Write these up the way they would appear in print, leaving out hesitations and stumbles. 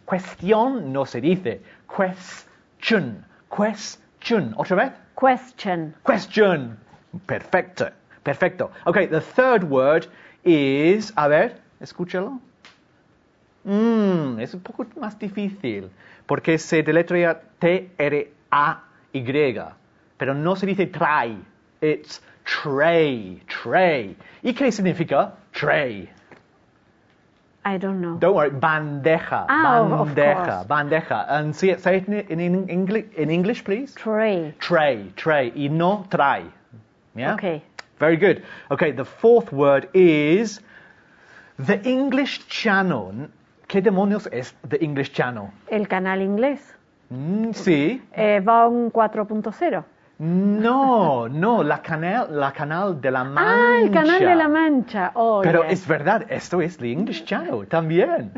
Cuestión no se dice. Question. Question. ¿Otra vez? Question. Question. Perfecto. Perfecto. Okay, the third word is... A ver, escúchalo. Es un poco más difícil. Porque se deletrea T-R-A-Y. Pero no se dice try. It's tray. Tray. ¿Y qué significa tray? I don't know. Don't worry. Bandeja. Of Bandeja. course. Bandeja. And say it in English, please. Tray. Tray. Tray. Y no try. Yeah? Okay. Very good. Okay, the fourth word is the English Channel. ¿Qué demonios es the English Channel? El canal inglés. Sí. Vaughan 4.0. No, la canal de la Mancha. Ah, el canal de la Mancha. Oh, Pero yes. es verdad, esto es the English Channel también.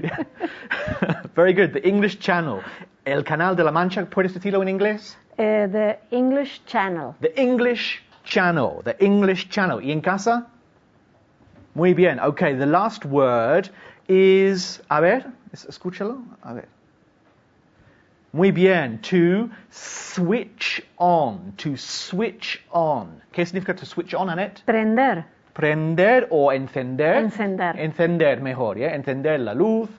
Very good, the English Channel. El canal de la Mancha, ¿puedes decirlo en inglés? The English Channel. The English Channel, the English Channel. ¿Y en casa? Muy bien, okay, the last word is, a ver, escúchalo, a ver. Muy bien, to switch on, to switch on. ¿Qué significa to switch on, Annette? Prender. Prender o encender? Encender. Encender mejor, yeah? Encender la luz.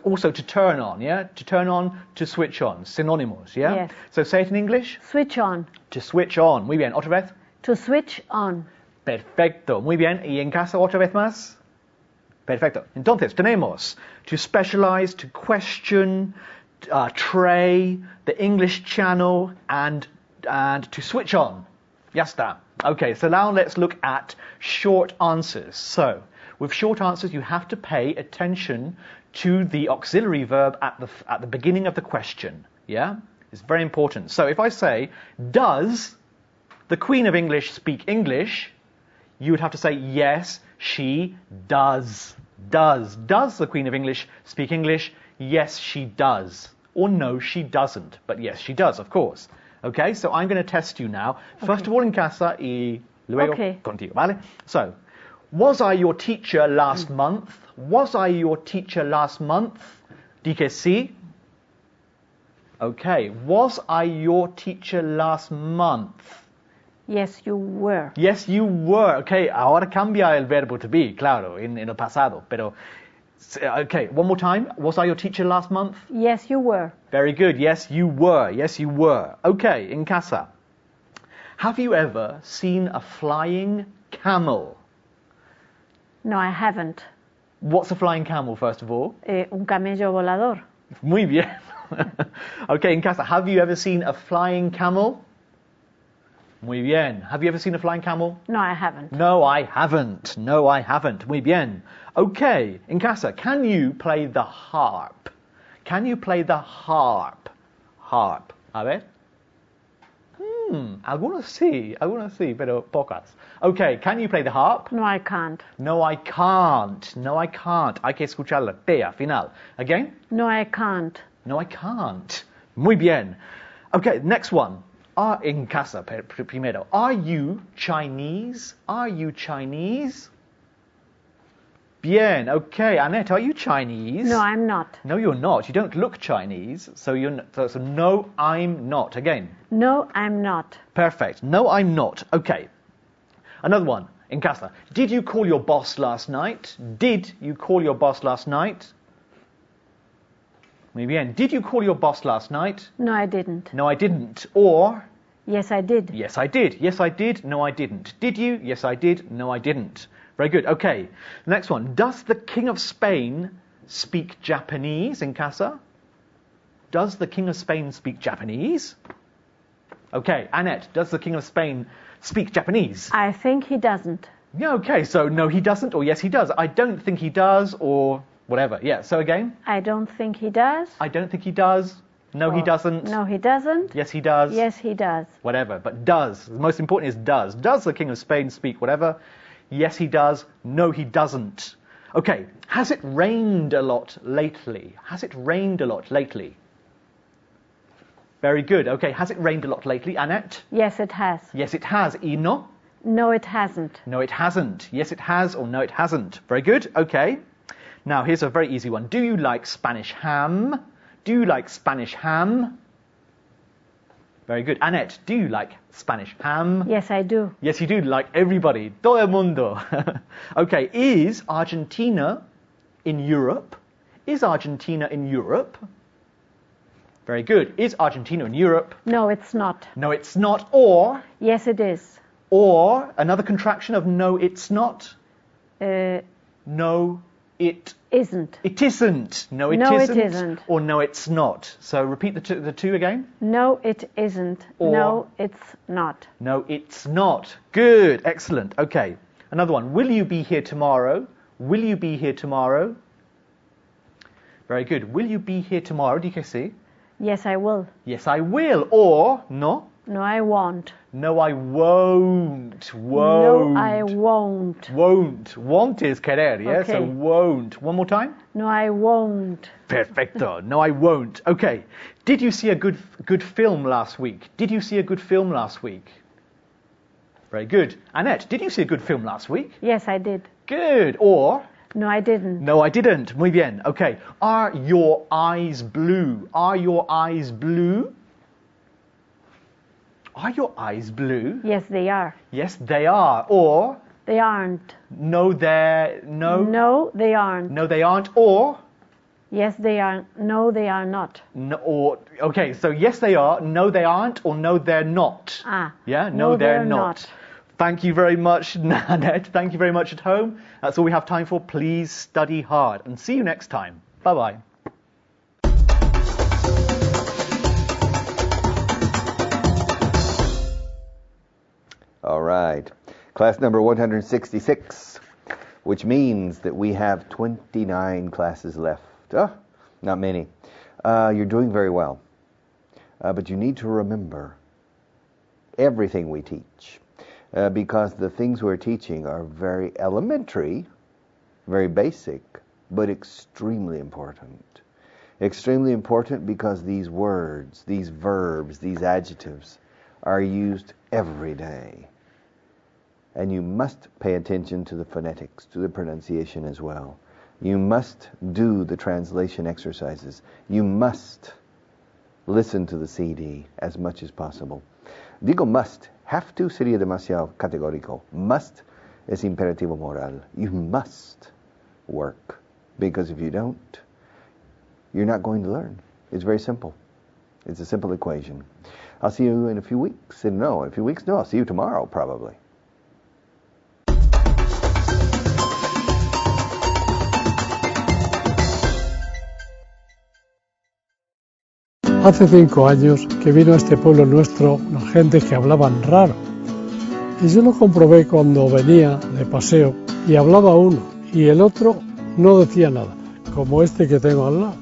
Also to turn on, yeah? To turn on, to switch on. Synonymous, yeah? Yes. So say it in English. Switch on. To switch on. Muy bien, otra vez. To switch on. Perfecto, muy bien. ¿Y en casa otra vez más? Perfecto. Entonces, tenemos to specialize, to question, tray, the English Channel, and to switch on. Ya está. Okay, so now let's look at short answers. So, with short answers, you have to pay attention to the auxiliary verb at the beginning of the question. Yeah? It's very important. So, if I say, does the Queen of English speak English? You would have to say, yes, she does. Does the Queen of English speak English? Yes, she does. Or no, she doesn't. But yes, she does, of course. Okay, so I'm going to test you now. Okay. First of all in casa y luego Okay. contigo, ¿vale? So, was I your teacher last month? Was I your teacher last month? Di que sí. Okay, was I your teacher last month? Yes, you were. Yes, you were. Okay, ahora cambia el verbo to be, claro, en el pasado. Pero, okay, one more time. Was I your teacher last month? Yes, you were. Very good. Yes, you were. Yes, you were. Okay, in casa. Have you ever seen a flying camel? No, I haven't. What's a flying camel, first of all? Un camello volador. Muy bien. Okay, in casa. Have you ever seen a flying camel? Muy bien. Have you ever seen a flying camel? No, I haven't. No, I haven't. No, I haven't. Muy bien. Okay, in casa, can you play the harp? Can you play the harp? Harp. A ver. Algunos sí, pero pocas. Okay, can you play the harp? No, I can't. No, I can't. No, I can't. Hay que escuchar la T al final. Again? No, I can't. No, I can't. Muy bien. Okay, next one. En casa, primero. Are you Chinese? Are you Chinese? Bien, okay. Annette, are you Chinese? No, I'm not. No, you're not. You don't look Chinese, so so no, I'm not. Again. No, I'm not. Perfect. No, I'm not. Okay. Another one. En casa. Did you call your boss last night? Did you call your boss last night? Muy bien. Did you call your boss last night? No, I didn't. No, I didn't. Or... Yes, I did. Yes, I did. Yes, I did. No, I didn't. Did you? Yes, I did. No, I didn't. Very good. Okay. Next one. Does the King of Spain speak Japanese in casa? Does the King of Spain speak Japanese? Okay. Annette, does the King of Spain speak Japanese? I think he doesn't. Yeah, okay. So, no, he doesn't, or yes, he does. I don't think he does, or whatever. Yeah, so again? I don't think he does. I don't think he does. No, he doesn't. No, he doesn't. Yes, he does. Yes, he does. Whatever, but does. The most important is does. Does the King of Spain speak whatever? Yes, he does. No, he doesn't. Okay, has it rained a lot lately? Has it rained a lot lately? Very good. Okay, has it rained a lot lately, Annette? Yes, it has. Yes, it has. Y no? No, it hasn't. No, it hasn't. Yes, it has, or no, it hasn't. Very good. Okay. Now, here's a very easy one. Do you like Spanish ham? Do you like Spanish ham? Very good. Annette, do you like Spanish ham? Yes, I do. Yes, you do, like everybody. Todo el mundo. Okay, is Argentina in Europe? Is Argentina in Europe? Very good. Is Argentina in Europe? No, it's not. No, it's not. Or, Yes, it is. another contraction of no, it's not. Uh, No, it isn't. It isn't. No, it No, it isn't. isn't. Or no, it's not. So repeat the two again. No, it isn't. Or- No, it's not. No, it's not. Good. Excellent. Okay. Another one. Will you be here tomorrow? Will you be here tomorrow? Very good. Will you be here tomorrow? DKC? Yes, I will. Yes, I will. Or no? No, I won't. No, I won't. Won't. No, I won't. Won't. Want is querer, yeah? Okay. So won't. One more time. No, I won't. Perfecto. No, I won't. Okay. Did you see a good film last week? Did you see a good film last week? Very good. Annette, did you see a good film last week? Yes, I did. Good. Or No, I didn't. no, I didn't. Muy bien. Okay. Are your eyes blue? Are your eyes blue? Are your eyes blue? Yes, they are. Yes, they are. Or They aren't. no, they're no. No, they aren't. No, they aren't. Or Yes, they are. No, they are not. no, or okay. So yes, they are. No, they aren't. Or no, they're not. Ah. Yeah. No, they're not. Thank you very much, Nanette. Thank you very much at home. That's all we have time for. Please study hard and see you next time. Bye bye. All right. Class number 166, which means that we have 29 classes left. Not many. You're doing very well. But you need to remember everything we teach. Because the things we're teaching are very elementary, very basic, but extremely important. Extremely important because these words, these verbs, these adjectives are used every day. And you must pay attention to the phonetics, to the pronunciation as well. You must do the translation exercises. You must listen to the CD as much as possible. Digo must. Have to sería demasiado categórico. Must es imperativo moral. You must work. Because if you don't, you're not going to learn. It's very simple. It's a simple equation. I'll see you in a few weeks. No, in a few weeks? No, I'll see you tomorrow, probably. Hace 5 años que vino a este pueblo nuestro una gente que hablaban raro. Y yo lo comprobé cuando venía de paseo y hablaba uno y el otro no decía nada, como este que tengo al lado.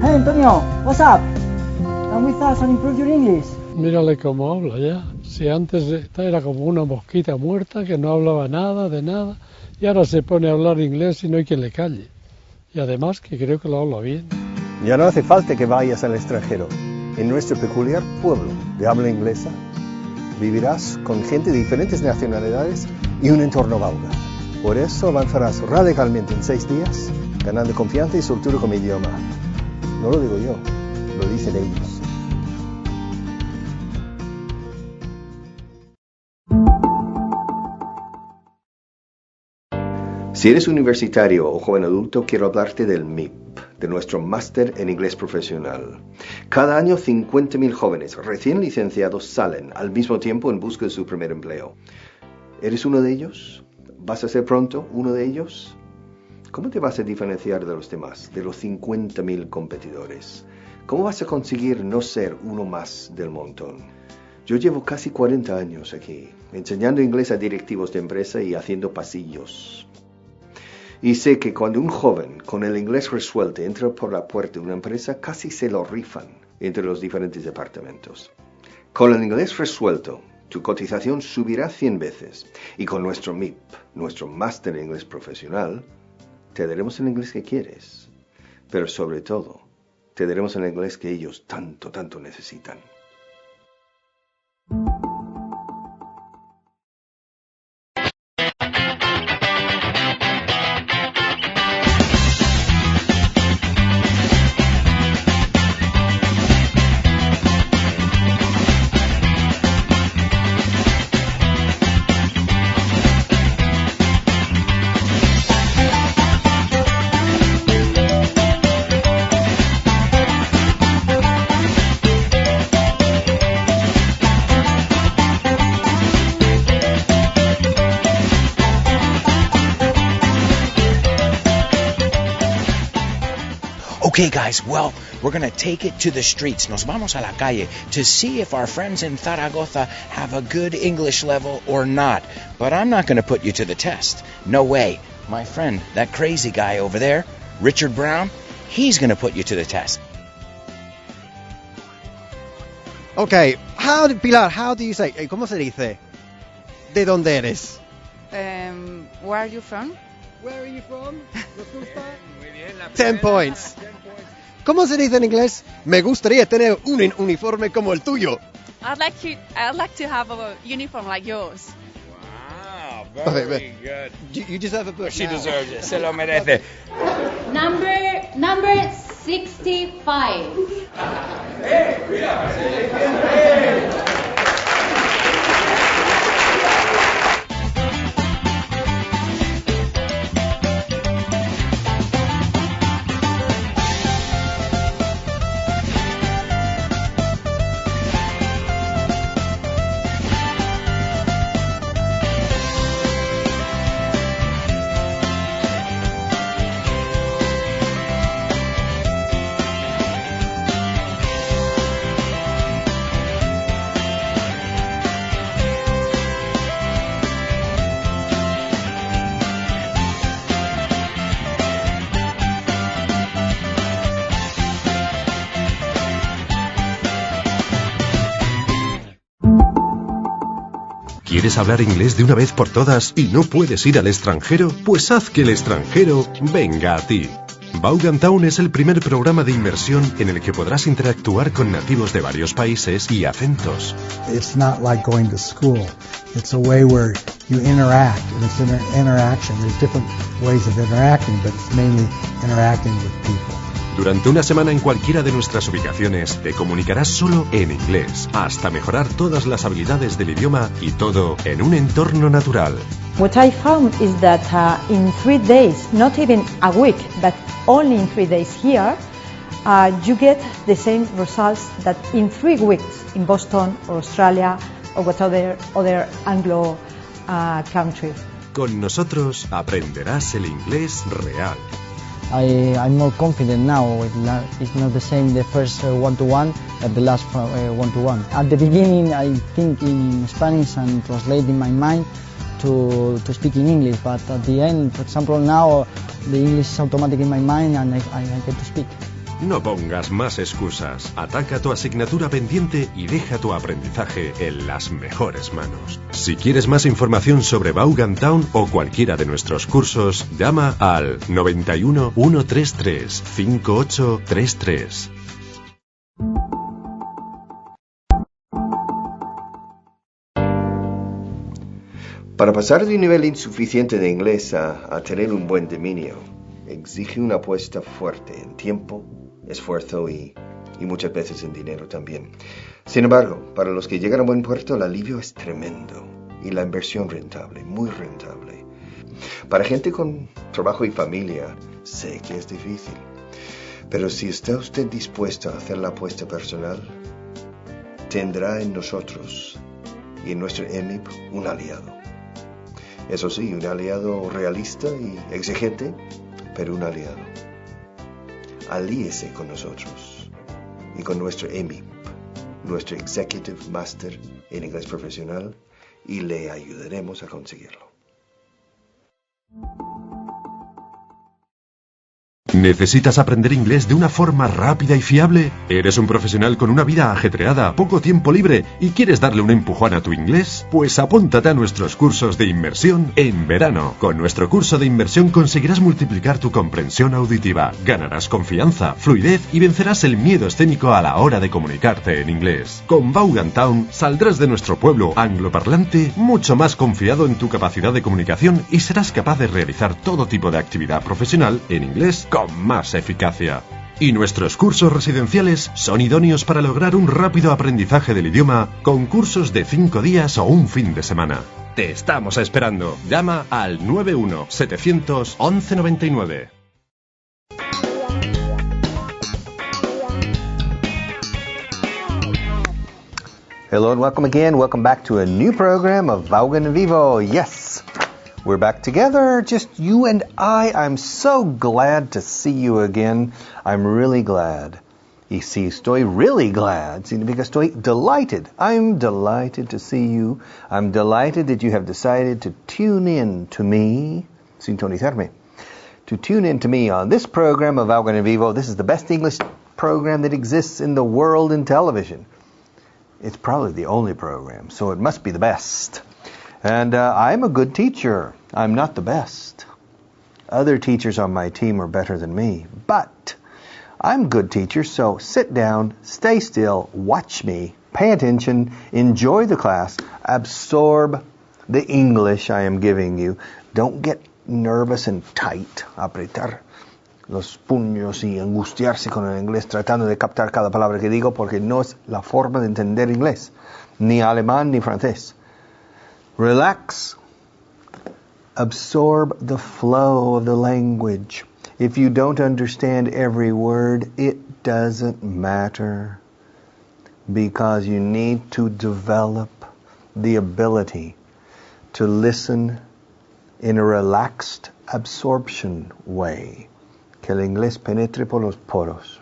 Hey Antonio, what's up? Come with us and improve your English. Mírale cómo habla ya. Si antes era como una mosquita muerta que no hablaba nada de nada y ahora se pone a hablar inglés y no hay quien le calle. Y además que creo que lo habla bien. Ya no hace falta que vayas al extranjero. En nuestro peculiar pueblo de habla inglesa vivirás con gente de diferentes nacionalidades y un entorno vulgar. Por eso avanzarás radicalmente en 6 días, ganando confianza y soltura con mi idioma. No lo digo yo, lo dicen ellos. Si eres universitario o joven adulto, quiero hablarte del MIP, de nuestro Máster en Inglés Profesional. Cada año 50.000 jóvenes recién licenciados salen al mismo tiempo en busca de su primer empleo. ¿Eres uno de ellos? ¿Vas a ser pronto uno de ellos? ¿Cómo te vas a diferenciar de los demás, de los 50.000 competidores? ¿Cómo vas a conseguir no ser uno más del montón? Yo llevo casi 40 años aquí, enseñando inglés a directivos de empresa y haciendo pasillos. Y sé que cuando un joven con el inglés resuelto entra por la puerta de una empresa, casi se lo rifan entre los diferentes departamentos. Con el inglés resuelto, tu cotización subirá 100 veces. Y con nuestro MIP, nuestro Máster en Inglés Profesional, te daremos el inglés que quieres, pero sobre todo, te daremos el inglés que ellos tanto, tanto necesitan. Okay, guys, well, we're going to take it to the streets. Nos vamos a la calle to see if our friends in Zaragoza have a good English level or not. But I'm not going to put you to the test. No way. My friend, that crazy guy over there, Richard Brown, he's going to put you to the test. Okay, Pilar, how do you say, ¿cómo se dice? ¿De dónde eres? Where are you from? Where are you from? 10 points. ¿Cómo se dice en inglés? Me gustaría tener un uniforme como el tuyo. I'd like to have a uniform like yours. Wow, very good. You deserve a book. She now. deserves it. Se lo merece. Number 65. ¿Quieres hablar inglés de una vez por todas y no puedes ir al extranjero? Pues haz que el extranjero venga a ti. Vaughan Town es el primer programa de inmersión en el que podrás interactuar con nativos de varios países y acentos. It's not like going to school. It's a way where you interact, and it's interaction. There's different ways of interacting, but it's mainly interacting with people. Durante una semana en cualquiera de nuestras ubicaciones te comunicarás solo en inglés, hasta mejorar todas las habilidades del idioma y todo en un entorno natural. What I found is that in 3 days, not even a week, but only in 3 days here, you get the same results that in 3 weeks in Boston or Australia or whatever other Anglo country. Con nosotros aprenderás el inglés real. I'm more confident now. It's not the same the first one-to-one at the last one-to-one. At the beginning, I think in Spanish and translate in my mind to speak in English, but at the end, for example, now the English is automatic in my mind and I get to speak. No pongas más excusas. Ataca tu asignatura pendiente y deja tu aprendizaje en las mejores manos. Si quieres más información sobre Vaughan Town o cualquiera de nuestros cursos, llama al 91 133 5833. Para pasar de un nivel insuficiente de inglés a tener un buen dominio, exige una apuesta fuerte en tiempo, esfuerzo y muchas veces en dinero también. Sin embargo, para los que llegan a buen puerto, el alivio es tremendo y la inversión rentable, muy rentable. Para gente con trabajo y familia, sé que es difícil, pero si está usted dispuesto a hacer la apuesta personal, tendrá en nosotros y en nuestro EMIP un aliado. Eso sí, un aliado realista y exigente, pero un aliado. Alíese con nosotros y con nuestro EMIP, nuestro Executive Master en Inglés Profesional, y le ayudaremos a conseguirlo. ¿Necesitas aprender inglés de una forma rápida y fiable? ¿Eres un profesional con una vida ajetreada, poco tiempo libre y quieres darle un empujón a tu inglés? Pues apúntate a nuestros cursos de inmersión en verano. Con nuestro curso de inmersión conseguirás multiplicar tu comprensión auditiva, ganarás confianza, fluidez y vencerás el miedo escénico a la hora de comunicarte en inglés. Con Vaughan Town saldrás de nuestro pueblo angloparlante mucho más confiado en tu capacidad de comunicación y serás capaz de realizar todo tipo de actividad profesional en inglés con más eficacia. Y nuestros cursos residenciales son idóneos para lograr un rápido aprendizaje del idioma con cursos de 5 días o un fin de semana. Te estamos esperando. Llama al 91 700 1199. Hello and welcome again. Welcome back to a new program of Vaughan en Vivo. Yes, we're back together, just you and I. I'm so glad to see you again. I'm really glad. Y sí, estoy really glad. Significa estoy delighted. I'm delighted to see you. I'm delighted that you have decided to tune in to me, sintonizarme, to tune in to me on this program of Vaughan en Vivo. This is the best English program that exists in the world in television. It's probably the only program, so it must be the best. And I'm a good teacher. I'm not the best. Other teachers on my team are better than me. But I'm a good teacher, so sit down, stay still, watch me, pay attention, enjoy the class, absorb the English I am giving you. Don't get nervous and tight, apretar los puños y angustiarse con el inglés tratando de captar cada palabra que digo, porque no es la forma de entender inglés, ni alemán ni francés. Relax. Absorb the flow of the language. If you don't understand every word, it doesn't matter, because you need to develop the ability to listen in a relaxed absorption way. Que el inglés penetre por los poros.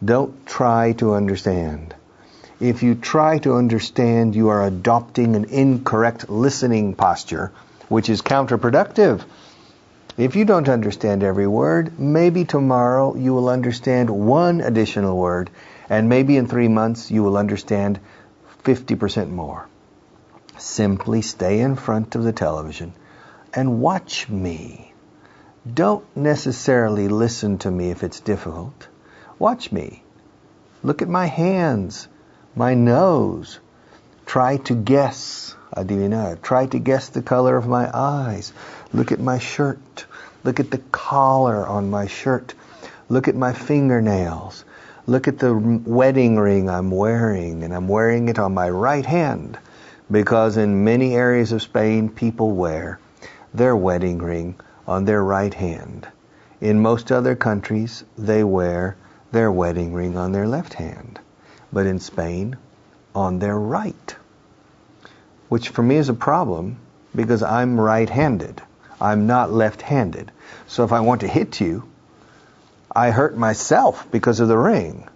Don't try to understand. If you try to understand, you are adopting an incorrect listening posture, which is counterproductive. If you don't understand every word, maybe tomorrow you will understand one additional word, and maybe in 3 months you will understand 50% more. Simply stay in front of the television and watch me. Don't necessarily listen to me if it's difficult. Watch me. Look at my hands, my nose. Try to guess, adivinar. Try to guess the color of my eyes. Look at my shirt. Look at the collar on my shirt. Look at my fingernails. Look at the wedding ring I'm wearing, and I'm wearing it on my right hand, because in many areas of Spain, people wear their wedding ring on their right hand. In most other countries, they wear their wedding ring on their left hand. But in Spain, on their right. Which for me is a problem, because I'm right-handed. I'm not left-handed. So if I want to hit you, I hurt myself because of the ring.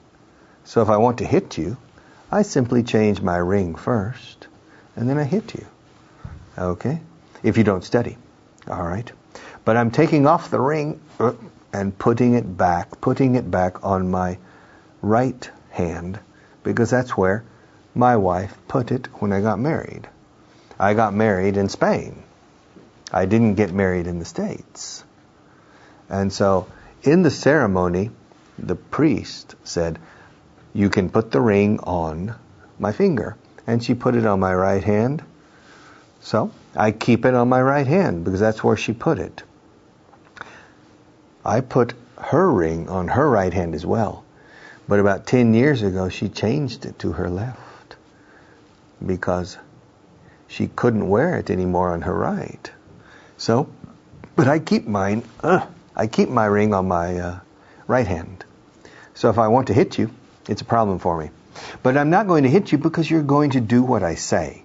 So if I want to hit you, I simply change my ring first, and then I hit you. Okay? If you don't study. All right? But I'm taking off the ring and putting it back on my right hand, because that's where my wife put it when I got married. I got married in Spain. I didn't get married in the States. And so in the ceremony, the priest said, you can put the ring on my finger. And she put it on my right hand. So I keep it on my right hand, because that's where she put it. I put her ring on her right hand as well. But about 10 years ago, she changed it to her left, because she couldn't wear it anymore on her right. So, but I keep mine. I keep my ring on my right hand. So if I want to hit you, it's a problem for me. But I'm not going to hit you, because you're going to do what I say.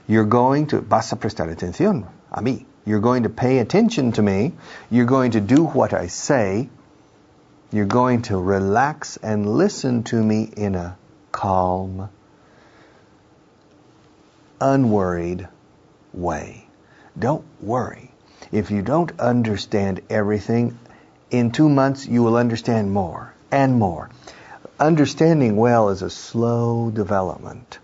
You're going to, vas a prestar atención a mí. You're going to pay attention to me. You're going to do what I say. You're going to relax and listen to me in a calm, unworried way. Don't worry. If you don't understand everything, In 2 months, you will understand more and more. Understanding well is a slow development,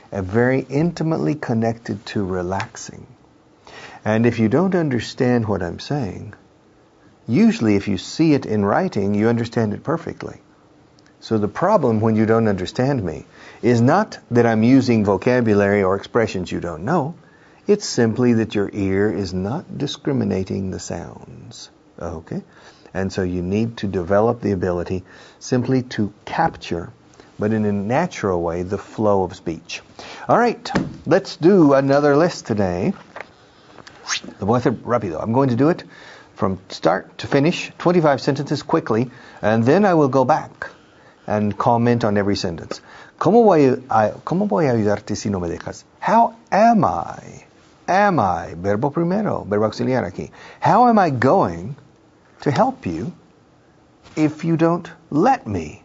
and very intimately connected to relaxing. And if you don't understand what I'm saying, usually if you see it in writing, you understand it perfectly. So the problem when you don't understand me is not that I'm using vocabulary or expressions you don't know. It's simply that your ear is not discriminating the sounds. Okay? And so you need to develop the ability simply to capture, but in a natural way, the flow of speech. All right, let's do another list today. Lo voy a hacer rápido. I'm going to do it from start to finish, 25 sentences quickly, and then I will go back and comment on every sentence. ¿Cómo voy a ayudarte si no me dejas? How am I? Am I? Verbo primero, verbo auxiliar aquí. How am I going to help you if you don't let me?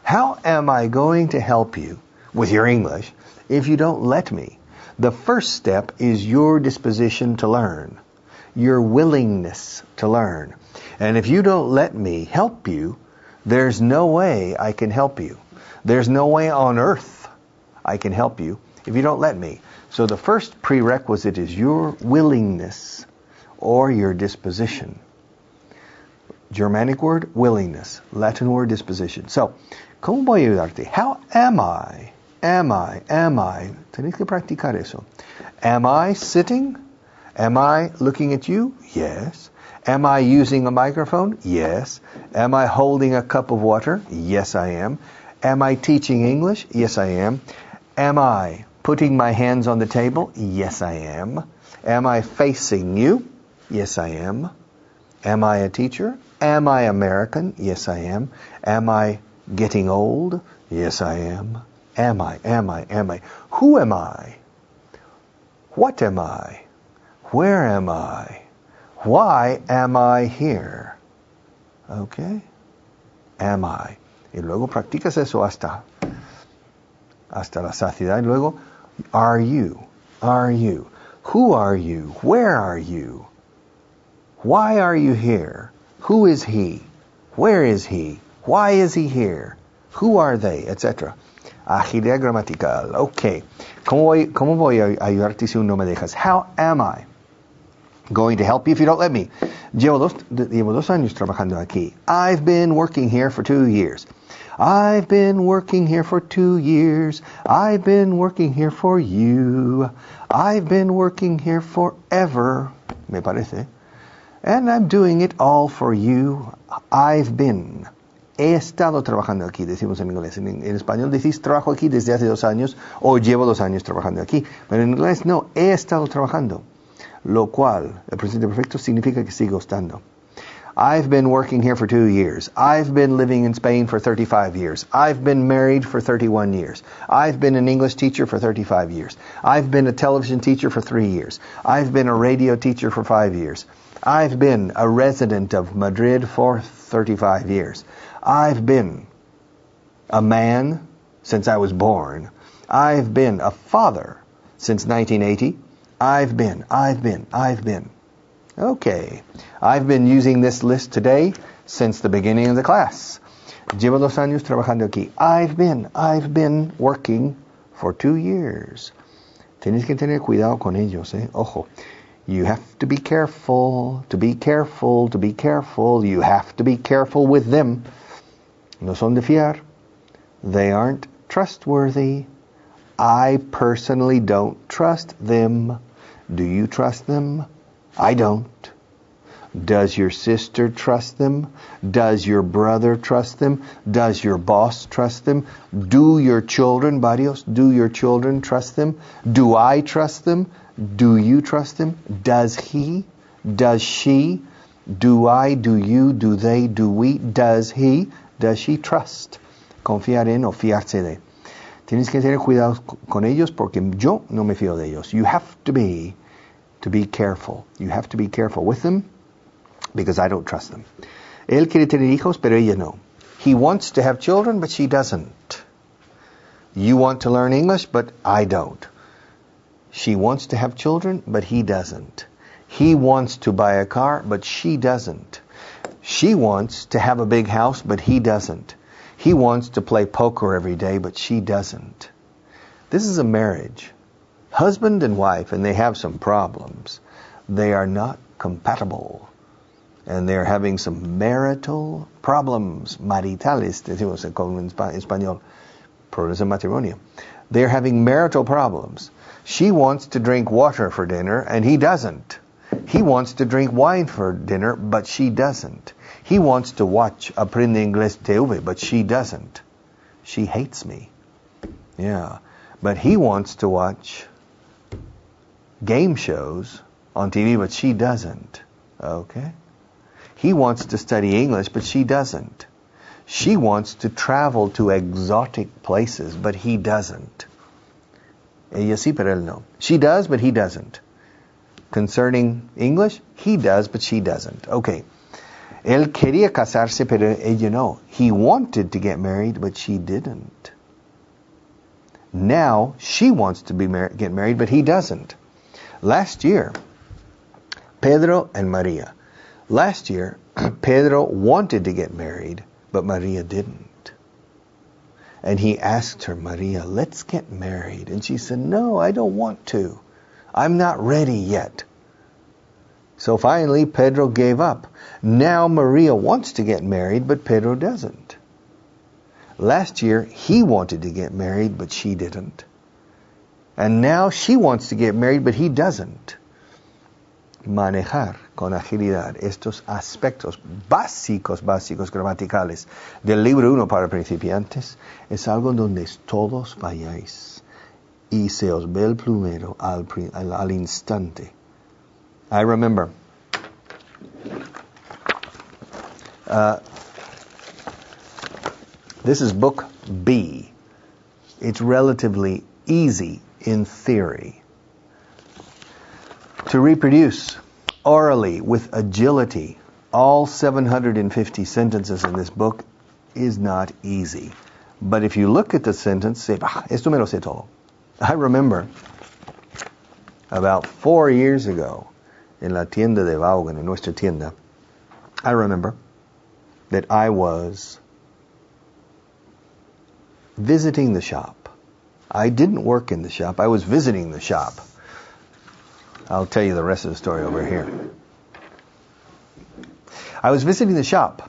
How am I going to help you with your English if you don't let me? The first step is your disposition to learn, your willingness to learn. And if you don't let me help you, there's no way I can help you. There's no way on earth I can help you if you don't let me. So the first prerequisite is your willingness or your disposition. Germanic word, willingness. Latin word, disposition. So, ¿cómo voy a ayudarte? How am I? Am I? Tenéis que practicar eso. Am I sitting? Am I looking at you? Yes. Am I using a microphone? Yes. Am I holding a cup of water? Yes, I am. Am I teaching English? Yes, I am. Am I putting my hands on the table? Yes, I am. Am I facing you? Yes, I am. Am I a teacher? Am I American? Yes, I am. Am I getting old? Yes, I am. Am I? Who am I? What am I? Where am I? Why am I here? Okay? Am I? Y luego practicas eso hasta la saciedad. Y luego, are you? Who are you? Where are you? Why are you here? Who is he? Where is he? Why is he here? Who are they? Etc. Agilidad gramatical. Okay. ¿Cómo voy a ayudarte si no me dejas? How am I going to help you if you don't let me? Llevo 2 años trabajando aquí. I've been working here for 2 years. I've been working here for 2 years. I've been working here for you. I've been working here forever, me parece. And I'm doing it all for you. I've been. He estado trabajando aquí, decimos en inglés. En español decís trabajo aquí desde hace 2 años o llevo 2 años trabajando aquí. Pero en inglés no, he estado trabajando. Lo cual, el presente perfecto significa que sigo estando. I've been working here for 2 years. I've been living in Spain for 35 years. I've been married for 31 years. I've been an English teacher for 35 years. I've been a television teacher for 3 years. I've been a radio teacher for 5 years. I've been a resident of Madrid for 35 years. I've been a man since I was born. I've been a father since 1980. I've been. Okay. I've been using this list today since the beginning of the class. Llevo 2 años trabajando aquí. I've been working for 2 years. Tienes que tener cuidado con ellos, Ojo. You have to be careful, to be careful. You have to be careful with them. No son de fiar. They aren't trustworthy. I personally don't trust them. Do you trust them? I don't. Does your sister trust them? Does your brother trust them? Does your boss trust them? Do your children, varios, do your children trust them? Do I trust them? Do you trust them? Does he? Does she? Do I? Do you? Do they? Do we? Does he? Does she trust? Confiar en o fiarse de. Tienes que tener cuidado con ellos porque yo no me fío de ellos. You have to be careful. You have to be careful with them because I don't trust them. Él quiere tener hijos, pero ella no. He wants to have children, but she doesn't. You want to learn English, but I don't. She wants to have children, but he doesn't. He wants to buy a car, but she doesn't. She wants to have a big house, but he doesn't. He wants to play poker every day, but she doesn't. This is a marriage. Husband and wife, and they have some problems. They are not compatible. And they're having some marital problems. Maritales, decimos en español. Problemas en matrimonio. They're having marital problems. She wants to drink water for dinner, and he doesn't. He wants to drink wine for dinner, but she doesn't. He wants to watch Aprende Inglés TV, but she doesn't. She hates me. Yeah. But he wants to watch game shows on TV, but she doesn't. Okay? He wants to study English, but she doesn't. She wants to travel to exotic places, but he doesn't. Ella sí, pero él no. She does, but he doesn't. Concerning English, he does, but she doesn't. Okay. Él quería casarse, pero ella no. He wanted to get married, but she didn't. Now, she wants to get married, but he doesn't. Last year, Pedro and Maria. Last year, Pedro wanted to get married, but Maria didn't. And he asked her, Maria, let's get married. And she said, no, I don't want to. I'm not ready yet. So finally, Pedro gave up. Now Maria wants to get married, but Pedro doesn't. Last year, he wanted to get married, but she didn't. And now she wants to get married, but he doesn't. Manejar con agilidad estos aspectos básicos gramaticales del libro 1 para principiantes es algo donde todos falláis y se os ve el plumero al instante. I remember this is book B. It's relatively easy in theory. To reproduce orally with agility all 750 sentences in this book is not easy. But if you look at the sentence, say, esto me lo sé todo. I remember about 4 years ago in la tienda de Vaughan, in nuestra tienda, I remember that I was visiting the shop. I didn't work in the shop. I was visiting the shop. I'll tell you the rest of the story over here. I was visiting the shop,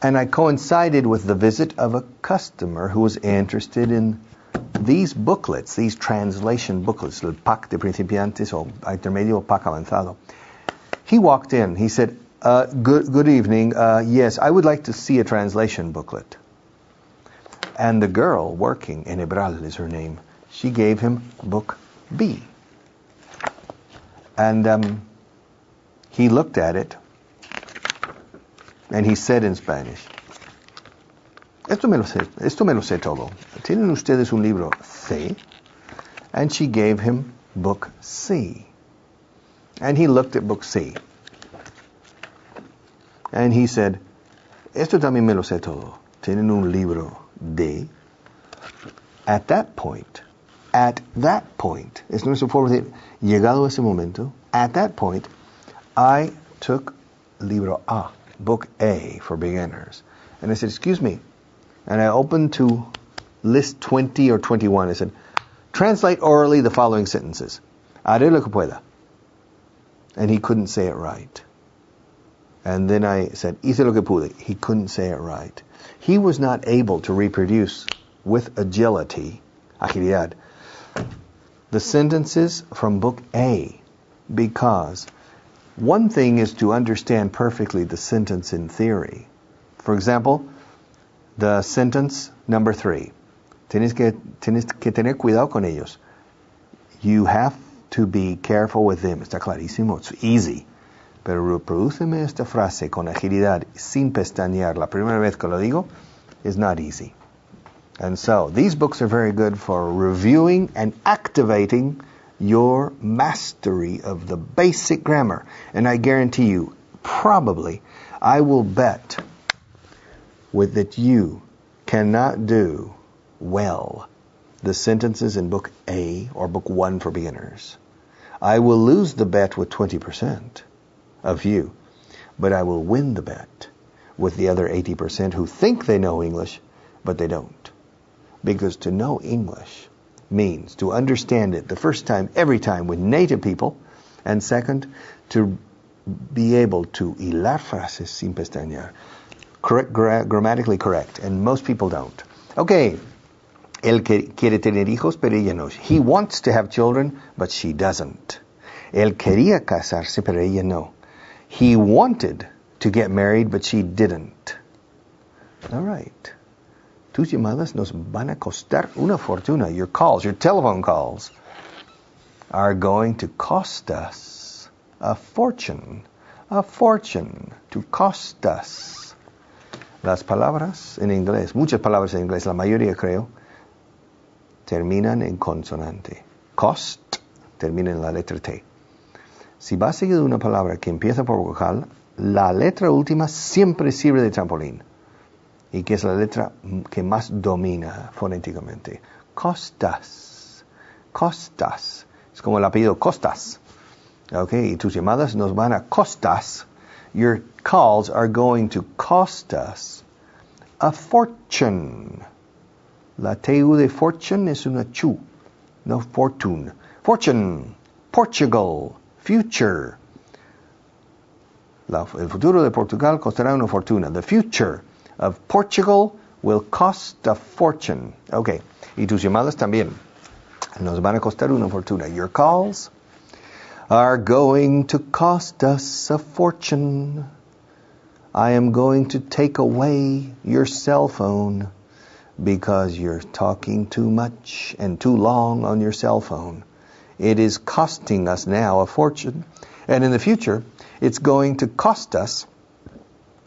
and I coincided with the visit of a customer who was interested in these booklets, these translation booklets, el pack de principiantes o intermedio o pack avanzado. He walked in. He said, good evening. Yes, I would like to see a translation booklet. And the girl working, Enebral is her name, she gave him book B. And he looked at it, and he said in Spanish, esto me lo sé todo. ¿Tienen ustedes un libro C? And she gave him book C. And he looked at book C. And he said, esto también me lo sé todo. ¿Tienen un libro D? At that point, es nuestro forma de llegado ese momento, at that point, I took libro A, book A for beginners. And I said, excuse me. And I opened to list 20 or 21. I said, translate orally the following sentences. Haré lo que pueda. And he couldn't say it right. And then I said, hice lo que pude. He couldn't say it right. He was not able to reproduce with agility, agilidad, the sentences from book A, because one thing is to understand perfectly the sentence in theory. For example, the sentence number 3. Tienes que tener cuidado con ellos. You have to be careful with them. Está clarísimo. It's easy. Pero reprodúceme esta frase con agilidad, sin pestañear. La primera vez que lo digo is not easy. And so, these books are very good for reviewing and activating your mastery of the basic grammar. And I guarantee you, probably, I will bet with that you cannot do well the sentences in book A or book 1 for beginners. I will lose the bet with 20% of you, but I will win the bet with the other 80% who think they know English, but they don't. Because to know English means to understand it the first time, every time with native people, and second, to be able to hilar frases sin pestañear. Correct, grammatically correct, and most people don't. Okay, él quiere tener hijos, pero ella no. He wants to have children, but she doesn't. Él quería casarse, pero ella no. He wanted to get married, but she didn't. All right. Tus llamadas nos van a costar una fortuna. Your calls, your telephone calls, are going to cost us a fortune. A fortune. To cost us. Las palabras en inglés, muchas palabras en inglés, la mayoría creo, terminan en consonante. Cost termina en la letra T. Si va seguido de una palabra que empieza por vocal, la letra última siempre sirve de trampolín. Y que es la letra que más domina fonéticamente. Costas. Costas. Es como el apellido Costas. Okay, y tus llamadas nos van a costas. Your calls are going to cost us a fortune. La TU de fortune es una chu, no fortune. Fortune, Portugal, future. El futuro de Portugal costará una fortuna. The future of Portugal will cost a fortune. Okay, y tus llamadas también nos van a costar una fortuna. Your calls are going to cost us a fortune. I am going to take away your cell phone because you're talking too much and too long on your cell phone. It is costing us now a fortune, and in the future, it's going to cost us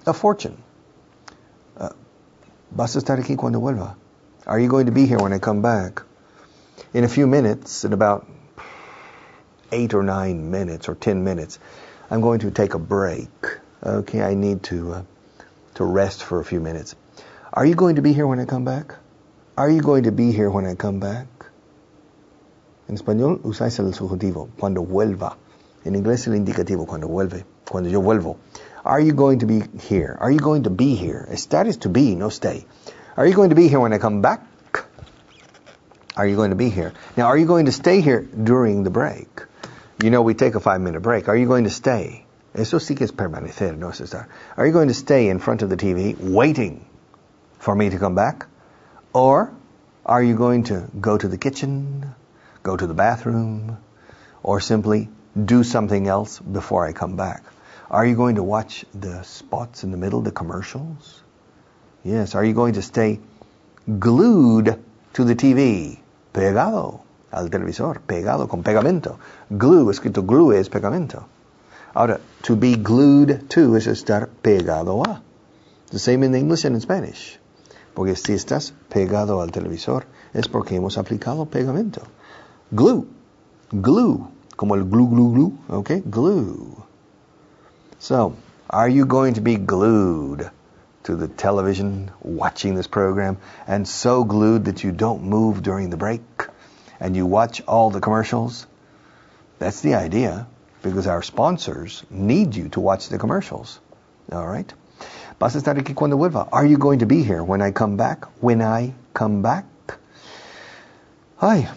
a fortune. ¿Vas a estar aquí cuando vuelva? Are you going to be here when I come back? In a few minutes, in about 8 or 9 minutes or 10 minutes, I'm going to take a break. Okay, I need to rest for a few minutes. Are you going to be here when I come back? Are you going to be here when I come back? En español usáis el subjuntivo, cuando vuelva. En inglés el indicativo, cuando vuelve, cuando yo vuelvo. Are you going to be here? Are you going to be here? Estar is to be, no stay. Are you going to be here when I come back? Are you going to be here? Now, are you going to stay here during the break? You know, we take a 5-minute break. Are you going to stay? Eso sí que es permanecer, no es estar. Are you going to stay in front of the TV waiting for me to come back? Or are you going to go to the kitchen, go to the bathroom, or simply do something else before I come back? Are you going to watch the spots in the middle, the commercials? Yes. Are you going to stay glued to the TV? Pegado al televisor, pegado con pegamento. Glue, escrito glue es pegamento. Ahora, to be glued to es estar pegado a. The same in English and in Spanish. Porque si estás pegado al televisor es porque hemos aplicado pegamento. Glue. Glue. Como el glue, glue, glue. Okay? Glue. So, are you going to be glued to the television watching this program and so glued that you don't move during the break and you watch all the commercials? That's the idea, because our sponsors need you to watch the commercials. All right? ¿Vas a estar aquí cuando vuelva? Are you going to be here when I come back? When I come back? Ay,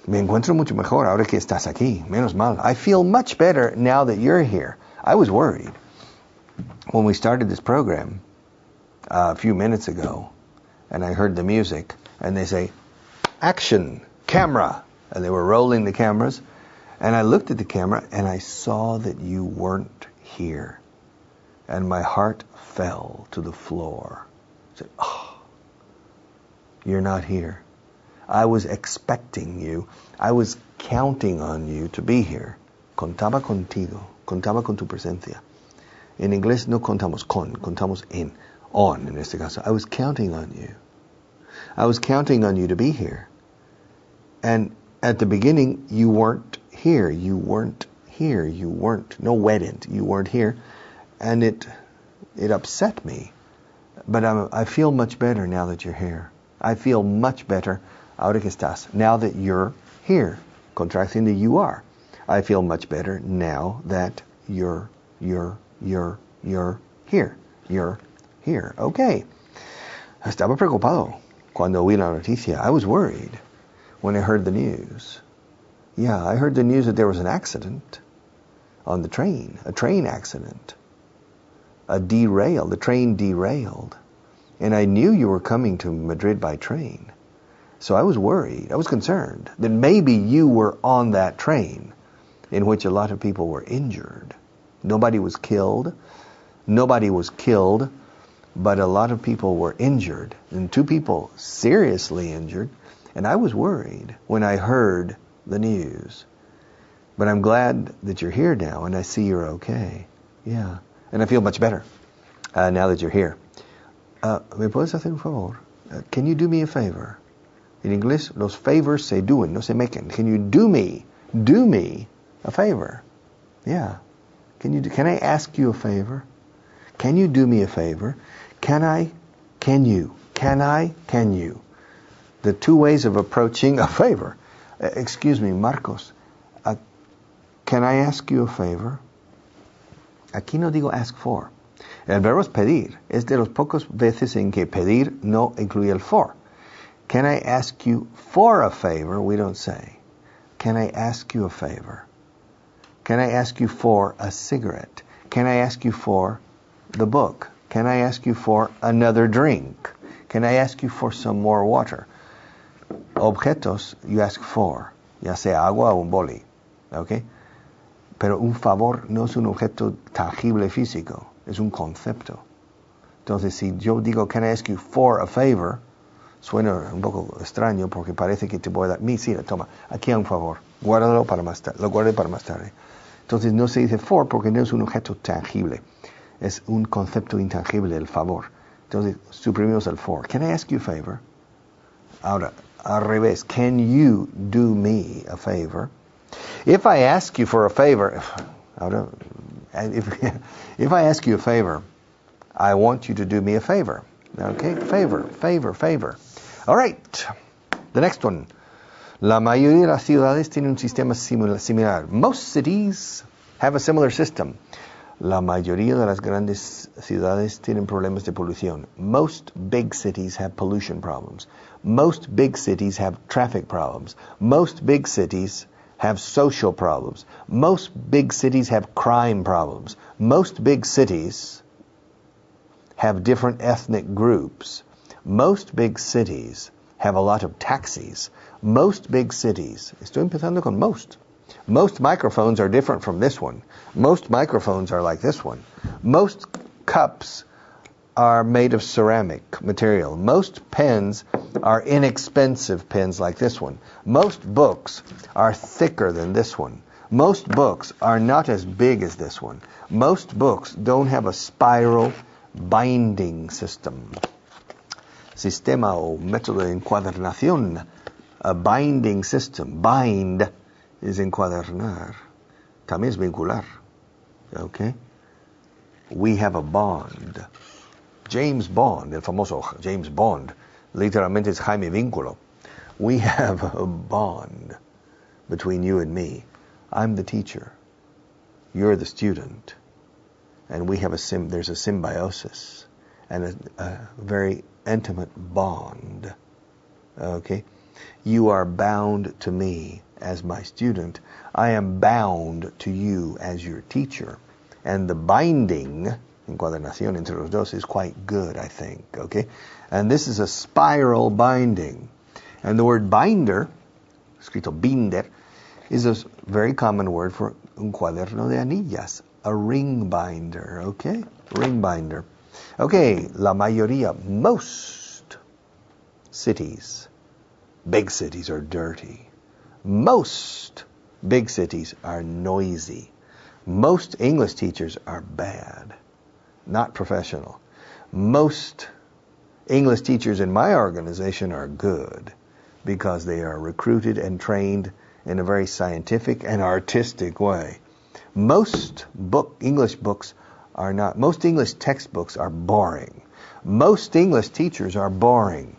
me encuentro mucho mejor ahora que estás aquí. Menos mal. I feel much better now that you're here. I was worried when we started this program a few minutes ago, and I heard the music, and they say, action, camera, and they were rolling the cameras, and I looked at the camera, and I saw that you weren't here, and my heart fell to the floor. I said, oh, you're not here. I was expecting you. I was counting on you to be here. Contaba contigo. Contaba con tu presencia. En inglés no contamos con, contamos on en este caso. I was counting on you. I was counting on you to be here. And at the beginning, you weren't here. You weren't here. You weren't. No wedding. You weren't here. And it upset me. But I feel much better now that you're here. I feel much better ahora que estás. Now that you're here. Contracting the you are. I feel much better now that you're here. You're here. Okay. Estaba preocupado cuando oí la noticia. I was worried when I heard the news. Yeah, I heard the news that there was an accident on the train, a train accident. The train derailed. And I knew you were coming to Madrid by train. So I was worried, I was concerned that maybe you were on that train in which a lot of people were injured. Nobody was killed, but a lot of people were injured, and 2 people seriously injured, and I was worried when I heard the news. But I'm glad that you're here now, and I see you're okay. Yeah, and I feel much better now that you're here. ¿Me puedes hacer un favor? Can you do me a favor? En inglés, los favors se doen, no se maken. Can you do me a favor? Yeah. Can I ask you a favor? Can you do me a favor? Can you? The 2 ways of approaching a favor. Excuse me, Marcos. Can I ask you a favor? Aquí no digo ask for. El verbo es pedir. Es de los pocos veces en que pedir no incluye el for. Can I ask you for a favor? We don't say. Can I ask you a favor? Can I ask you for a cigarette? Can I ask you for the book? Can I ask you for another drink? Can I ask you for some more water? Objetos you ask for, ya sea agua o un boli. ¿Okay? Pero un favor no es un objeto tangible físico, es un concepto. Entonces, si yo digo, can I ask you for a favor, suena un poco extraño porque parece que te voy a dar, sí, toma, aquí hay un favor, guárdalo para más tarde, lo guardé para más tarde. Entonces no se dice for porque no es un objeto tangible, es un concepto intangible, el favor. Entonces suprimimos el for. Can I ask you a favor? Ahora, al revés, can you do me a favor? If I ask you for a favor, if I ask you a favor, I want you to do me a favor. Okay? Favor. All right. The next one. La mayoría de las ciudades tienen un sistema similar. Most cities have a similar system. La mayoría de las grandes ciudades tienen problemas de polución. Most big cities have pollution problems. Most big cities have traffic problems. Most big cities have social problems. Most big cities have crime problems. Most big cities have different ethnic groups. Most big cities have a lot of taxis. Most big cities, estoy empezando con most. Most microphones are different from this one. Most microphones are like this one. Most cups are made of ceramic material. Most pens are inexpensive pens like this one. Most books are thicker than this one. Most books are not as big as this one. Most books don't have a spiral binding system. Sistema o método de encuadernación. A binding system. Bind is encuadernar. También es vincular. Okay? We have a bond. James Bond, el famoso James Bond, literalmente es Jaime Vínculo. We have a bond between you and me. I'm the teacher. You're the student. And we have there's a symbiosis and a very intimate bond. Okay? You are bound to me as my student. I am bound to you as your teacher. And the binding, encuadernación entre los dos, is quite good, I think. Okay? And this is a spiral binding. And the word binder, escrito binder, is a very common word for un cuaderno de anillas. A ring binder, okay? Ring binder. Okay, la mayoría, most cities, big cities are dirty. Most big cities are noisy. Most English teachers are bad, not professional. Most English teachers in my organization are good because they are recruited and trained in a very scientific and artistic way. Most English books are not, most English textbooks are boring. Most English teachers are boring.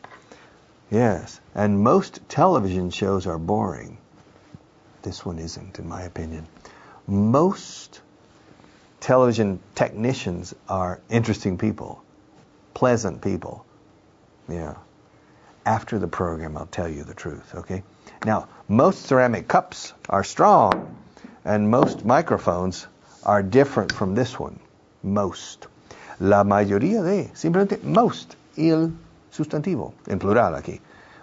Yes, and most television shows are boring. this one isn't, in my opinion. Most television technicians are interesting people, pleasant people. Yeah. After the program, I'll tell you the truth, okay? Now, most ceramic cups are strong, and most microphones are different from this one. Most. La mayoría de, simplemente most, el sustantivo, en plural aquí.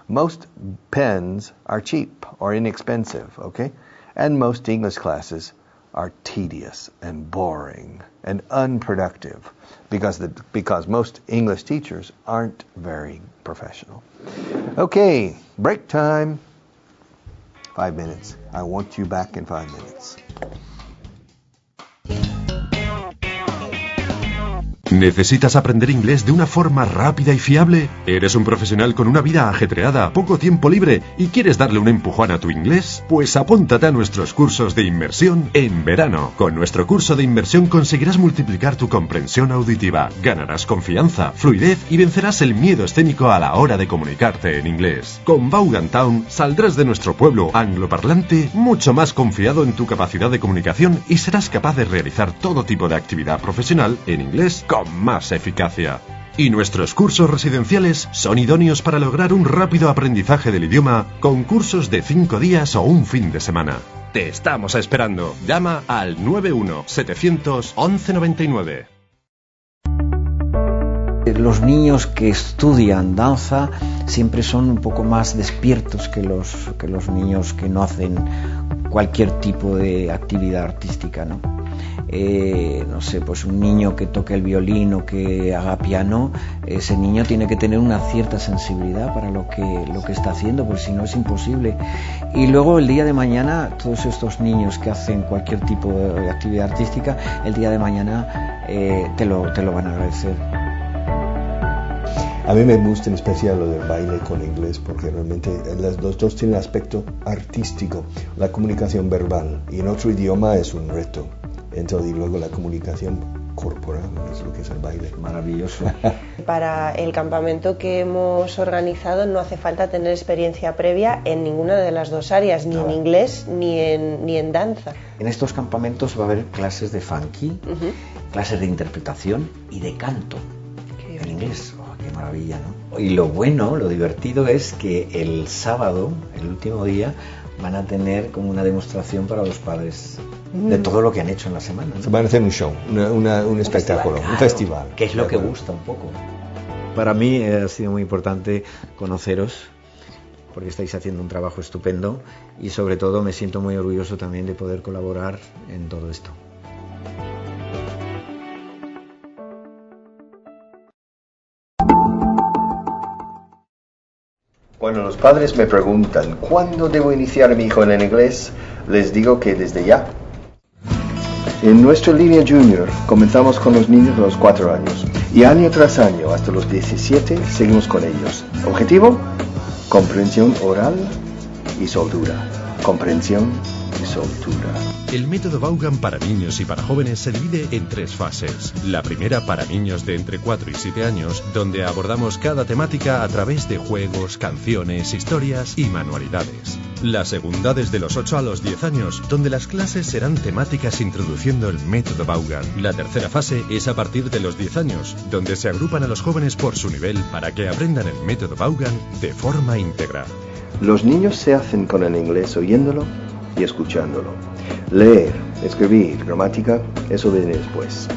Most pens are cheap or inexpensive, okay? And most English classes are tedious and boring and unproductive because most English teachers aren't very professional. Okay, break time. 5 minutes. I want you back in 5 minutes. ¿Necesitas aprender inglés de una forma rápida y fiable? ¿Eres un profesional con una vida ajetreada, poco tiempo libre y quieres darle un empujón a tu inglés? Pues apúntate a nuestros cursos de inmersión en verano. Con nuestro curso de inmersión conseguirás multiplicar tu comprensión auditiva, ganarás confianza, fluidez y vencerás el miedo escénico a la hora de comunicarte en inglés. Con Vaughan Town saldrás de nuestro pueblo angloparlante mucho más confiado en tu capacidad de comunicación y serás capaz de realizar todo tipo de actividad profesional en inglés con más eficacia. Y nuestros cursos residenciales son idóneos para lograr un rápido aprendizaje del idioma con cursos de 5 días o un fin de semana. Te estamos esperando. Llama al 91-700-1199. Los niños que estudian danza siempre son un poco más despiertos que los niños que no hacen cualquier tipo de actividad artística, ¿no? No sé, pues un niño que toque el violín o que haga piano, ese niño tiene que tener una cierta sensibilidad para lo que está haciendo, porque si no es imposible. Y luego el día de mañana, todos estos niños que hacen cualquier tipo de actividad artística, el día de mañana te lo van a agradecer. A mí me gusta en especial lo del baile con inglés porque realmente los dos tienen aspecto artístico, la comunicación verbal, y en otro idioma es un reto. Entonces, y luego la comunicación corporal, es lo que es el baile. Maravilloso. Para el campamento que hemos organizado no hace falta tener experiencia previa en ninguna de las dos áreas, ni en inglés ni en danza. En estos campamentos va a haber clases de funky, clases de interpretación y de canto en inglés. Oh, qué maravilla, ¿no? Y lo bueno, lo divertido es que el sábado, el último día, van a tener como una demostración para los padres de todo lo que han hecho en la semana, ¿no? Van a hacer un show, un espectáculo, un festival. Que es lo que gusta un poco. Para mí ha sido muy importante conoceros, porque estáis haciendo un trabajo estupendo y sobre todo me siento muy orgulloso también de poder colaborar en todo esto. Cuando los padres me preguntan ¿cuándo debo iniciar a mi hijo en el inglés? Les digo que desde ya. En nuestra línea junior comenzamos con los niños a los 4 años y año tras año hasta los 17 seguimos con ellos. ¿Objetivo? Comprensión oral y soltura. Comprensión y soltura. El método Vaughan para niños y para jóvenes se divide en 3 fases. La primera para niños de entre 4 y 7 años, donde abordamos cada temática a través de juegos, canciones, historias y manualidades. La segunda desde los 8 a los 10 años, donde las clases serán temáticas introduciendo el método Vaughan. La tercera fase es a partir de los 10 años, donde se agrupan a los jóvenes por su nivel para que aprendan el método Vaughan de forma íntegra. Los niños se hacen con el inglés oyéndolo y escuchándolo. Leer, escribir, gramática, eso viene después.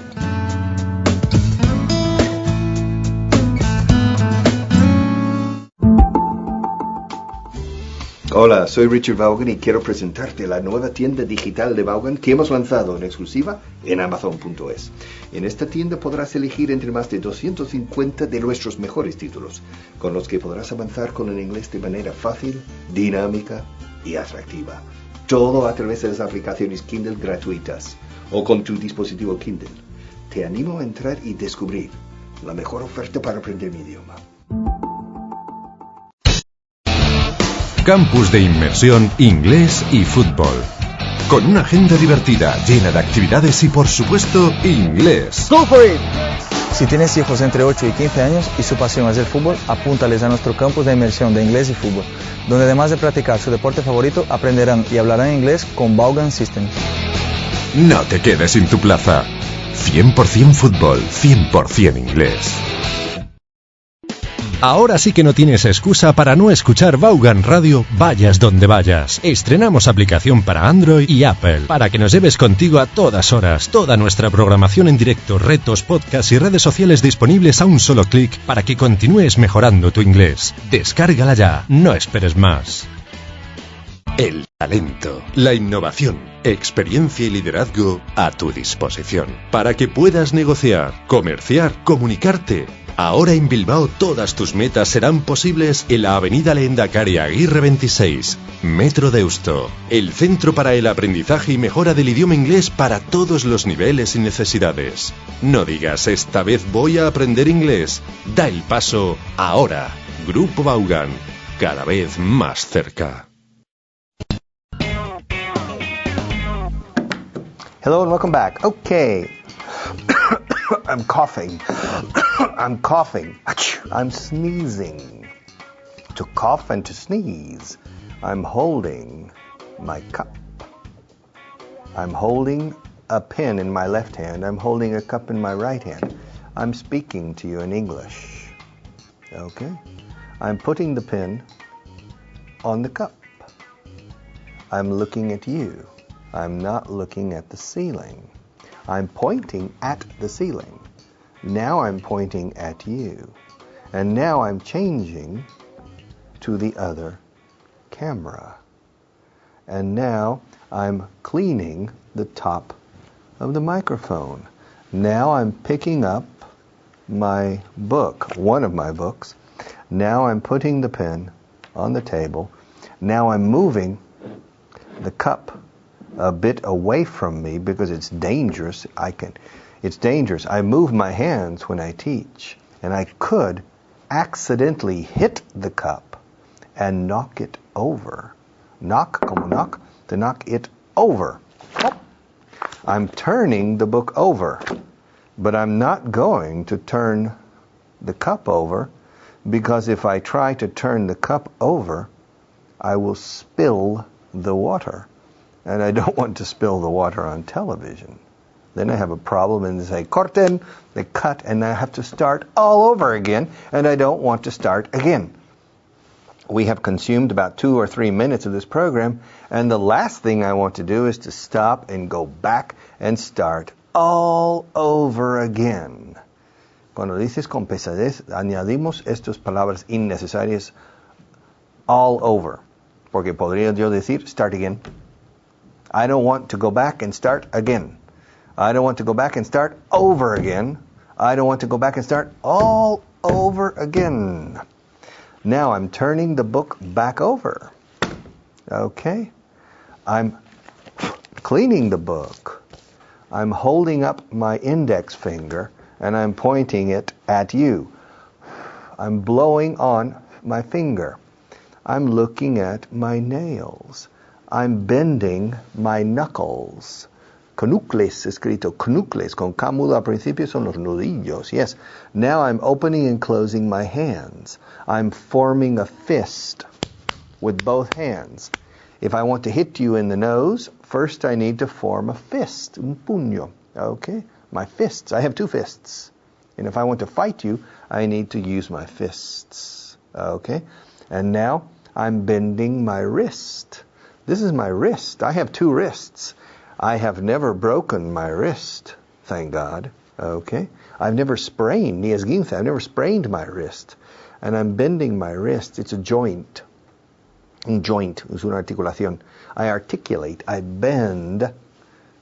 Hola, soy Richard Vaughan y quiero presentarte la nueva tienda digital de Vaughan que hemos lanzado en exclusiva en Amazon.es. En esta tienda podrás elegir entre más de 250 de nuestros mejores títulos, con los que podrás avanzar con el inglés de manera fácil, dinámica y atractiva. Todo a través de las aplicaciones Kindle gratuitas o con tu dispositivo Kindle. Te animo a entrar y descubrir la mejor oferta para aprender mi idioma. Campus de inmersión, inglés y fútbol. Con una agenda divertida, llena de actividades y por supuesto, inglés. Go for it! Si tienes hijos entre 8 y 15 años y su pasión es el fútbol, apúntales a nuestro campus de inmersión de inglés y fútbol, donde además de practicar su deporte favorito, aprenderán y hablarán inglés con Vaughan System. No te quedes sin tu plaza. 100% fútbol, 100% inglés. Ahora sí que no tienes excusa para no escuchar Vaughan Radio, vayas donde vayas. Estrenamos aplicación para Android y Apple, para que nos lleves contigo a todas horas. Toda nuestra programación en directo, retos, podcasts y redes sociales disponibles a un solo clic para que continúes mejorando tu inglés. Descárgala ya, no esperes más. El talento, la innovación, experiencia y liderazgo a tu disposición, para que puedas negociar, comerciar, comunicarte. Ahora en Bilbao todas tus metas serán posibles en la avenida Lehendakari Aguirre 26, Metro Deusto, el centro para el aprendizaje y mejora del idioma inglés para todos los niveles y necesidades. No digas esta vez voy a aprender inglés, da el paso ahora. Grupo Vaughan, cada vez más cerca. Hello and welcome back. Okay. I'm coughing. I'm coughing. I'm sneezing. To cough and to sneeze, I'm holding my cup. I'm holding a pen in my left hand. I'm holding a cup in my right hand. I'm speaking to you in English. Okay? I'm putting the pen on the cup. I'm looking at you. I'm not looking at the ceiling. I'm pointing at the ceiling. Now I'm pointing at you. And now I'm changing to the other camera. And now I'm cleaning the top of the microphone. Now I'm picking up my book, one of my books. Now I'm putting the pen on the table. Now I'm moving the cup a bit away from me because it's dangerous. It's dangerous. I move my hands when I teach, and I could accidentally hit the cup and knock it over. Knock, como knock, to knock it over. I'm turning the book over, but I'm not going to turn the cup over, because if I try to turn the cup over, I will spill the water. And I don't want to spill the water on television. Then I have a problem, and they say, corten, they cut, and I have to start all over again, and I don't want to start again. We have consumed about 2 or 3 minutes of this program, and the last thing I want to do is to stop and go back and start all over again. Cuando dices con pesadez, añadimos estas palabras innecesarias, all over, porque podría yo decir, start again. I don't want to go back and start again. I don't want to go back and start over again. I don't want to go back and start all over again. Now I'm turning the book back over. Okay? I'm cleaning the book. I'm holding up my index finger and I'm pointing it at you. I'm blowing on my finger. I'm looking at my nails. I'm bending my knuckles. Knuckles, escrito knuckles, con K mudo al principio son los nudillos. Yes. Now I'm opening and closing my hands. I'm forming a fist with both hands. If I want to hit you in the nose, first I need to form a fist, un puño. Okay? My fists. I have 2 fists. And if I want to fight you, I need to use my fists. Okay? And now I'm bending my wrist. This is my wrist. I have 2 wrists. I have never broken my wrist, thank God. Okay? I've never sprained, ni esguince. I've never sprained my wrist. And I'm bending my wrist. It's a joint. Un joint es una articulación. I articulate. I bend.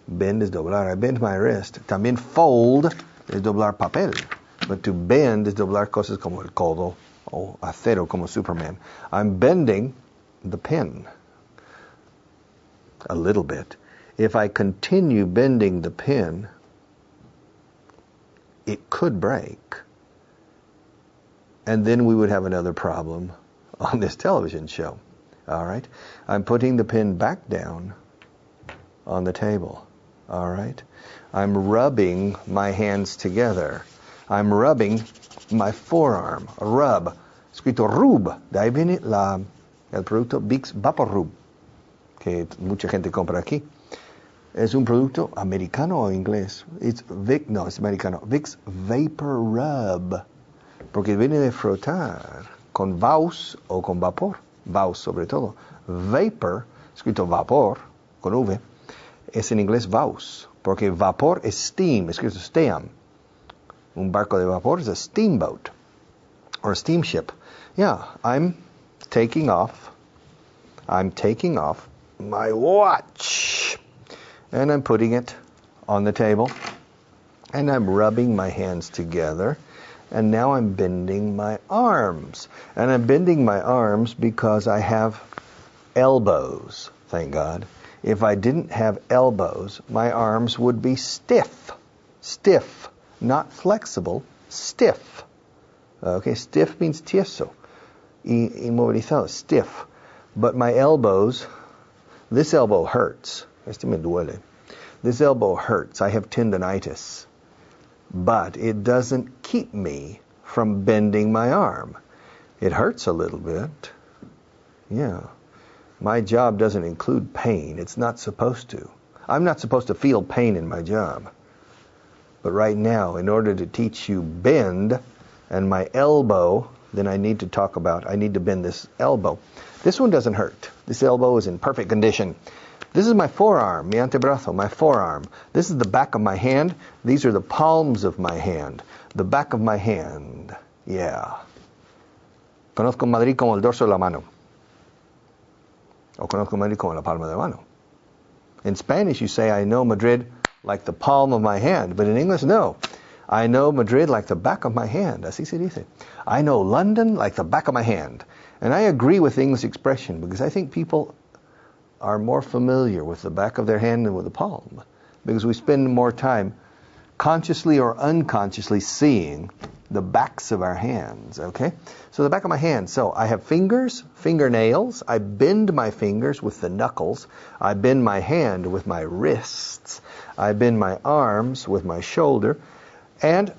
Bend es doblar. I bend my wrist. También fold es doblar papel. But to bend is doblar cosas como el codo o acero como Superman. I'm bending the pen a little bit. If I continue bending the pen, it could break. And then we would have another problem on this television show. All right? I'm putting the pen back down on the table. All right? I'm rubbing my hands together. I'm rubbing my forearm. Rub. Escrito rub. De ahí viene el producto Vicks VapoRub, que mucha gente compra aquí. ¿Es un producto americano o inglés? Es americano. Vicks VapoRub. Porque viene de frotar con Vaus o con vapor. Vaus sobre todo. Vapor, escrito vapor, con V, es en inglés Vaus. Porque vapor es steam, escrito steam. Un barco de vapor is a steamboat or a steamship. Yeah, I'm taking off my watch and I'm putting it on the table and I'm rubbing my hands together and now I'm bending my arms. And I'm bending my arms because I have elbows, thank God. If I didn't have elbows, my arms would be stiff. Stiff. Not flexible, stiff. Okay, stiff means tieso. Inmovilizado, stiff. But my elbows, this elbow hurts. Este me duele. This elbow hurts. I have tendinitis. But it doesn't keep me from bending my arm. It hurts a little bit. Yeah. My job doesn't include pain. It's not supposed to. I'm not supposed to feel pain in my job. But right now, in order to teach you bend and my elbow, then I need to bend this elbow. This one doesn't hurt. This elbow is in perfect condition. This is my forearm, mi antebrazo, my forearm. This is the back of my hand. These are the palms of my hand. The back of my hand. Yeah. Conozco Madrid como el dorso de la mano. O conozco Madrid como la palma de la mano. In Spanish, you say, I know Madrid like the palm of my hand. But in English, no. I know Madrid like the back of my hand. Así se dice. I know London like the back of my hand. And I agree with the English expression because I think people are more familiar with the back of their hand than with the palm. Because we spend more time consciously or unconsciously seeing the backs of our hands, okay? So the back of my hand. So I have fingers, fingernails. I bend my fingers with the knuckles. I bend my hand with my wrists. I bend my arms with my shoulder. And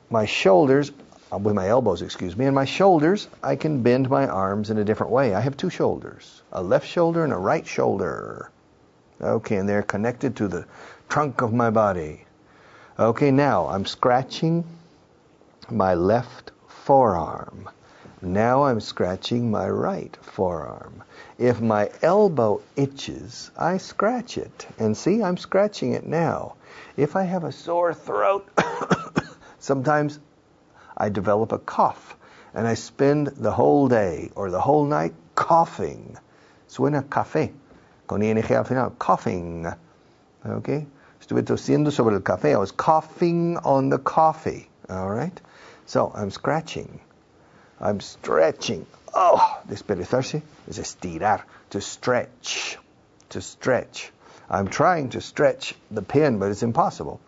my shoulders, with my elbows, and my shoulders, I can bend my arms in a different way. I have two shoulders, a left shoulder and a right shoulder. Okay, and they're connected to the trunk of my body. Okay, now I'm scratching my left forearm. Now I'm scratching my right forearm. If my elbow itches, I scratch it. And see, I'm scratching it now. If I have a sore throat, sometimes I develop a cough. And I spend the whole day or the whole night coughing. Suena café, con ing al final, coughing. Okay? Estuve tosiendo sobre el café. I was coughing on the coffee. All right? So I'm scratching. I'm stretching. Oh, desperezarse is estirar, to stretch. To stretch. I'm trying to stretch the pen, but it's impossible.